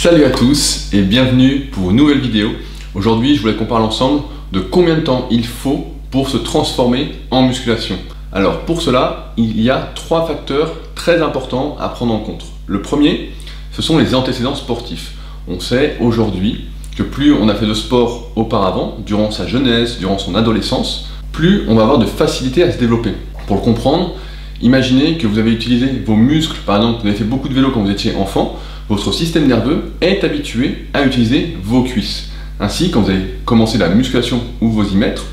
Salut à tous et bienvenue pour une nouvelle vidéo. Aujourd'hui, je voulais qu'on parle ensemble de combien de temps il faut pour se transformer en musculation. Alors pour cela, il y a 3 facteurs très importants à prendre en compte. Le premier, ce sont les antécédents sportifs. On sait aujourd'hui que plus on a fait de sport auparavant, durant sa jeunesse, durant son adolescence, plus on va avoir de facilité à se développer. Pour le comprendre, imaginez que vous avez utilisé vos muscles, par exemple, vous avez fait beaucoup de vélo quand vous étiez enfant, votre système nerveux est habitué à utiliser vos cuisses. Ainsi, quand vous allez commencer la musculation ou vous y mettre,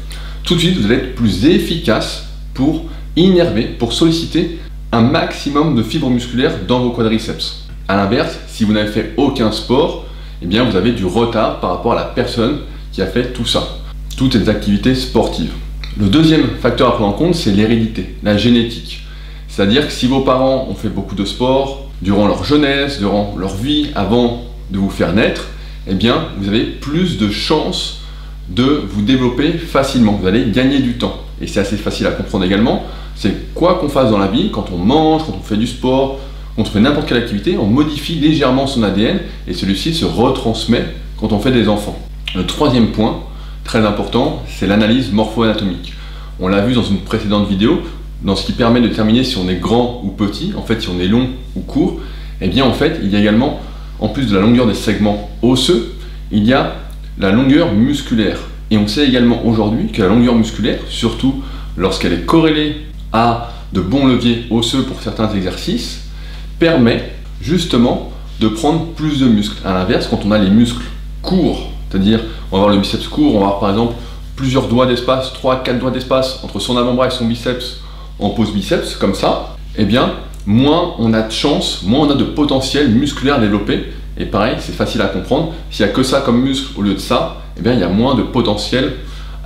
tout de suite vous allez être plus efficace pour innerver, pour solliciter un maximum de fibres musculaires dans vos quadriceps. A l'inverse, si vous n'avez fait aucun sport, eh bien vous avez du retard par rapport à la personne qui a fait tout ça, toutes ces activités sportives. Le deuxième facteur à prendre en compte, c'est l'hérédité, la génétique. C'est-à-dire que si vos parents ont fait beaucoup de sport durant leur jeunesse, durant leur vie, avant de vous faire naître, eh bien vous avez plus de chances de vous développer facilement, vous allez gagner du temps. Et c'est assez facile à comprendre également, c'est quoi qu'on fasse dans la vie, quand on mange, quand on fait du sport, quand on fait n'importe quelle activité, on modifie légèrement son ADN et celui-ci se retransmet quand on fait des enfants. Le troisième point, très important, c'est l'analyse morpho-anatomique. On l'a vu dans une précédente vidéo, dans ce qui permet de déterminer si on est grand ou petit, en fait si on est long ou court, et bien en fait il y a également, en plus de la longueur des segments osseux, il y a la longueur musculaire. Et on sait également aujourd'hui que la longueur musculaire, surtout lorsqu'elle est corrélée à de bons leviers osseux pour certains exercices, permet justement de prendre plus de muscles. A l'inverse, quand on a les muscles courts, c'est-à-dire on va avoir le biceps court, on va avoir par exemple plusieurs doigts d'espace, 3-4 doigts d'espace entre son avant-bras et son biceps en pose biceps, comme ça, eh bien, moins on a de chance, moins on a de potentiel musculaire développé. Et pareil, c'est facile à comprendre, s'il n'y a que ça comme muscle au lieu de ça, eh bien, il y a moins de potentiel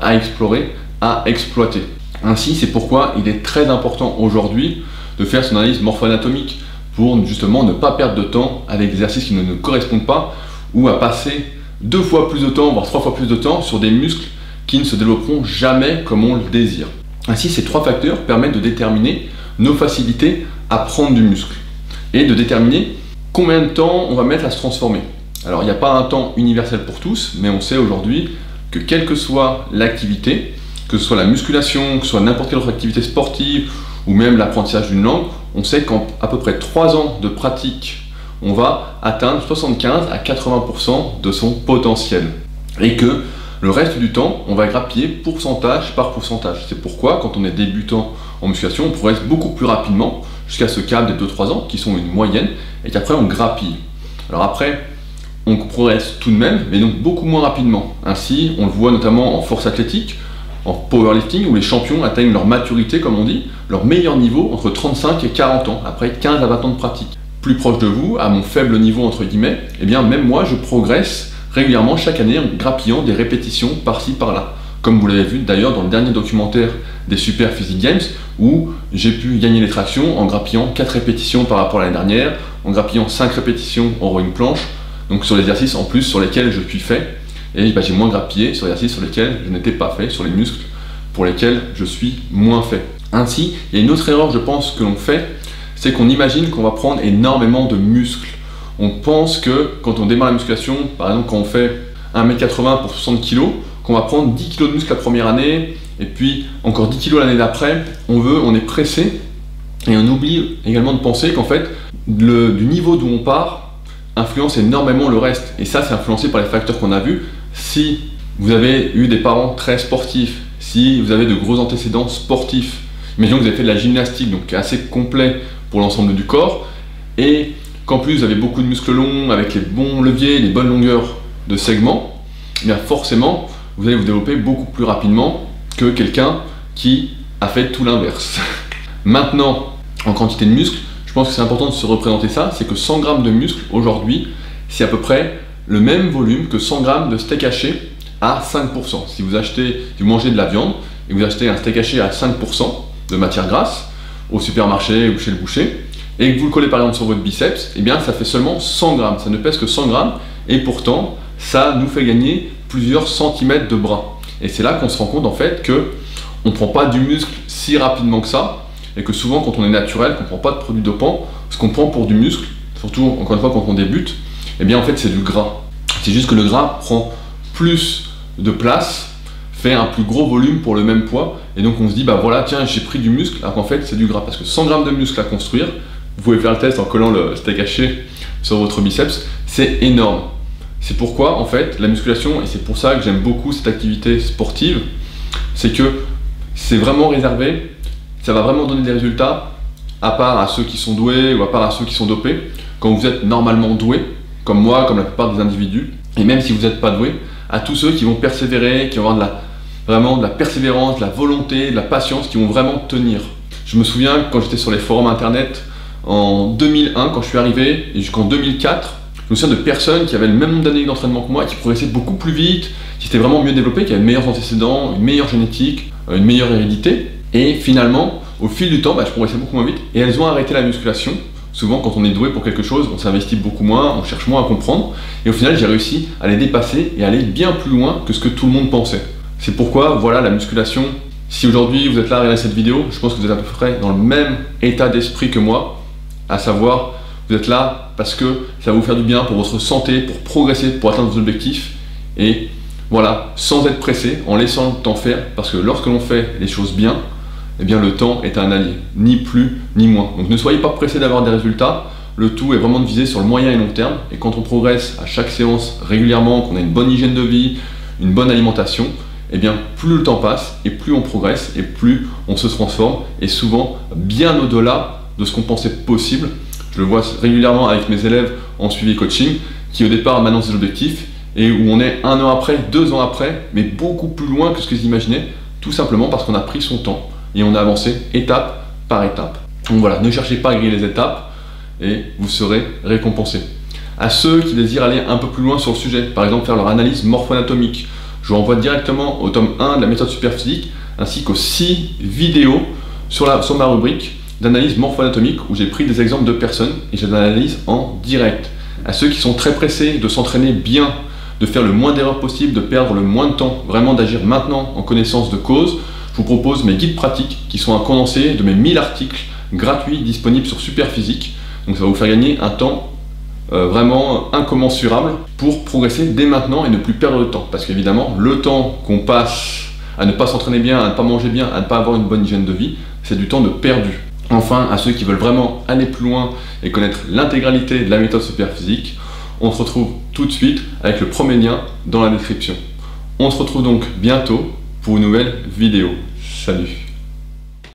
à explorer, à exploiter. Ainsi, c'est pourquoi il est très important aujourd'hui de faire son analyse morpho-anatomique pour justement ne pas perdre de temps avec des exercices qui ne nous correspondent pas ou à passer 2 fois plus de temps, voire 3 fois plus de temps sur des muscles qui ne se développeront jamais comme on le désire. Ainsi, ces 3 facteurs permettent de déterminer nos facilités à prendre du muscle et de déterminer combien de temps on va mettre à se transformer. Alors, il n'y a pas un temps universel pour tous, mais on sait aujourd'hui que quelle que soit l'activité, que ce soit la musculation, que ce soit n'importe quelle autre activité sportive ou même l'apprentissage d'une langue, on sait qu'en à peu près 3 ans de pratique, on va atteindre 75 à 80% de son potentiel. Et que le reste du temps, on va grappiller pourcentage par pourcentage. C'est pourquoi, quand on est débutant en musculation, on progresse beaucoup plus rapidement jusqu'à ce cap des 2-3 ans, qui sont une moyenne, et qu'après on grappille. Alors après, on progresse tout de même, mais donc beaucoup moins rapidement. Ainsi, on le voit notamment en force athlétique, en powerlifting, où les champions atteignent leur maturité, comme on dit, leur meilleur niveau entre 35 et 40 ans, après 15 à 20 ans de pratique. Plus proche de vous, à mon faible niveau entre guillemets, eh bien même moi je progresse régulièrement chaque année en grappillant des répétitions par-ci par-là. Comme vous l'avez vu d'ailleurs dans le dernier documentaire des Super Physique Games, où j'ai pu gagner les tractions en grappillant 4 répétitions par rapport à l'année dernière, en grappillant 5 répétitions en rowing planche, donc sur les exercices en plus sur lesquels je suis fait, et j'ai moins grappillé sur les exercices sur lesquels je n'étais pas fait, sur les muscles pour lesquels je suis moins fait. Ainsi, il y a une autre erreur je pense que l'on fait, c'est qu'on imagine qu'on va prendre énormément de muscles. On pense que quand on démarre la musculation, par exemple quand on fait 1m80 pour 60 kg, qu'on va prendre 10 kg de muscle la première année, et puis encore 10 kg l'année d'après, on est pressé, et on oublie également de penser qu'en fait, du niveau d'où on part, influence énormément le reste. Et ça, c'est influencé par les facteurs qu'on a vus. Si vous avez eu des parents très sportifs, si vous avez de gros antécédents sportifs, imaginons que vous avez fait de la gymnastique, donc qui est assez complet pour l'ensemble du corps, et qu'en plus vous avez beaucoup de muscles longs, avec les bons leviers, les bonnes longueurs de segments, eh bien forcément, vous allez vous développer beaucoup plus rapidement que quelqu'un qui a fait tout l'inverse. Maintenant, en quantité de muscles, je pense que c'est important de se représenter ça, c'est que 100 g de muscles, aujourd'hui, c'est à peu près le même volume que 100 g de steak haché à 5%. Si vous mangez de la viande et vous achetez un steak haché à 5% de matière grasse au supermarché ou chez le boucher, et que vous le collez par exemple sur votre biceps, eh bien ça fait seulement 100 grammes, ça ne pèse que 100 grammes, et pourtant ça nous fait gagner plusieurs centimètres de bras. Et c'est là qu'on se rend compte en fait que on ne prend pas du muscle si rapidement que ça, et que souvent quand on est naturel, qu'on ne prend pas de produits dopants, ce qu'on prend pour du muscle, surtout encore une fois quand on débute, Eh bien en fait c'est du gras. C'est juste que le gras prend plus de place, fait un plus gros volume pour le même poids, et donc on se dit bah voilà tiens j'ai pris du muscle, alors qu'en fait c'est du gras, parce que 100 grammes de muscle à construire, vous pouvez faire le test en collant le steak haché sur votre biceps, c'est énorme. C'est pourquoi en fait la musculation, et c'est pour ça que j'aime beaucoup cette activité sportive, c'est que c'est vraiment réservé, ça va vraiment donner des résultats, à part à ceux qui sont doués ou à part à ceux qui sont dopés. Quand vous êtes normalement doué, comme moi, comme la plupart des individus, et même si vous n'êtes pas doué, à tous ceux qui vont persévérer, qui vont avoir vraiment de la persévérance, de la volonté, de la patience, qui vont vraiment tenir. Je me souviens quand j'étais sur les forums internet en 2001, quand je suis arrivé, et jusqu'en 2004, je me souviens de personnes qui avaient le même nombre d'années d'entraînement que moi, qui progressaient beaucoup plus vite, qui étaient vraiment mieux développées, qui avaient de meilleurs antécédents, une meilleure génétique, une meilleure hérédité. Et finalement, au fil du temps, je progressais beaucoup moins vite, et elles ont arrêté la musculation. Souvent, quand on est doué pour quelque chose, on s'investit beaucoup moins, on cherche moins à comprendre, et au final, j'ai réussi à les dépasser et à aller bien plus loin que ce que tout le monde pensait. C'est pourquoi, voilà, la musculation, si aujourd'hui vous êtes là à regarder cette vidéo, je pense que vous êtes à peu près dans le même état d'esprit que moi, à savoir, vous êtes là parce que ça va vous faire du bien pour votre santé, pour progresser, pour atteindre vos objectifs, et voilà, sans être pressé, en laissant le temps faire, parce que lorsque l'on fait les choses bien, eh bien le temps est un allié, ni plus ni moins. Donc ne soyez pas pressé d'avoir des résultats, le tout est vraiment de viser sur le moyen et long terme, et quand on progresse à chaque séance régulièrement, qu'on a une bonne hygiène de vie, une bonne alimentation, eh bien plus le temps passe, et plus on progresse, et plus on se transforme, et souvent bien au-delà de ce qu'on pensait possible. Je le vois régulièrement avec mes élèves en suivi coaching, qui au départ m'annoncent des objectifs, et où on est 1 an après, 2 ans après, mais beaucoup plus loin que ce qu'ils imaginaient, tout simplement parce qu'on a pris son temps, et on a avancé étape par étape. Donc voilà, ne cherchez pas à griller les étapes, et vous serez récompensé. À ceux qui désirent aller un peu plus loin sur le sujet, par exemple faire leur analyse morpho-anatomique, je vous renvoie directement au tome 1 de la méthode Superphysique, ainsi qu'aux 6 vidéos sur ma rubrique d'analyse morpho-anatomique, où j'ai pris des exemples de personnes, et j'ai l'analyse en direct. À ceux qui sont très pressés de s'entraîner bien, de faire le moins d'erreurs possible, de perdre le moins de temps, vraiment d'agir maintenant en connaissance de cause, je vous propose mes guides pratiques qui sont un condensé de mes 1000 articles gratuits disponibles sur Superphysique. Donc ça va vous faire gagner un temps vraiment incommensurable pour progresser dès maintenant et ne plus perdre de temps. Parce qu'évidemment, le temps qu'on passe à ne pas s'entraîner bien, à ne pas manger bien, à ne pas avoir une bonne hygiène de vie, c'est du temps de perdu. Enfin, à ceux qui veulent vraiment aller plus loin et connaître l'intégralité de la méthode Superphysique, on se retrouve tout de suite avec le premier lien dans la description. On se retrouve donc bientôt pour une nouvelle vidéo. Salut!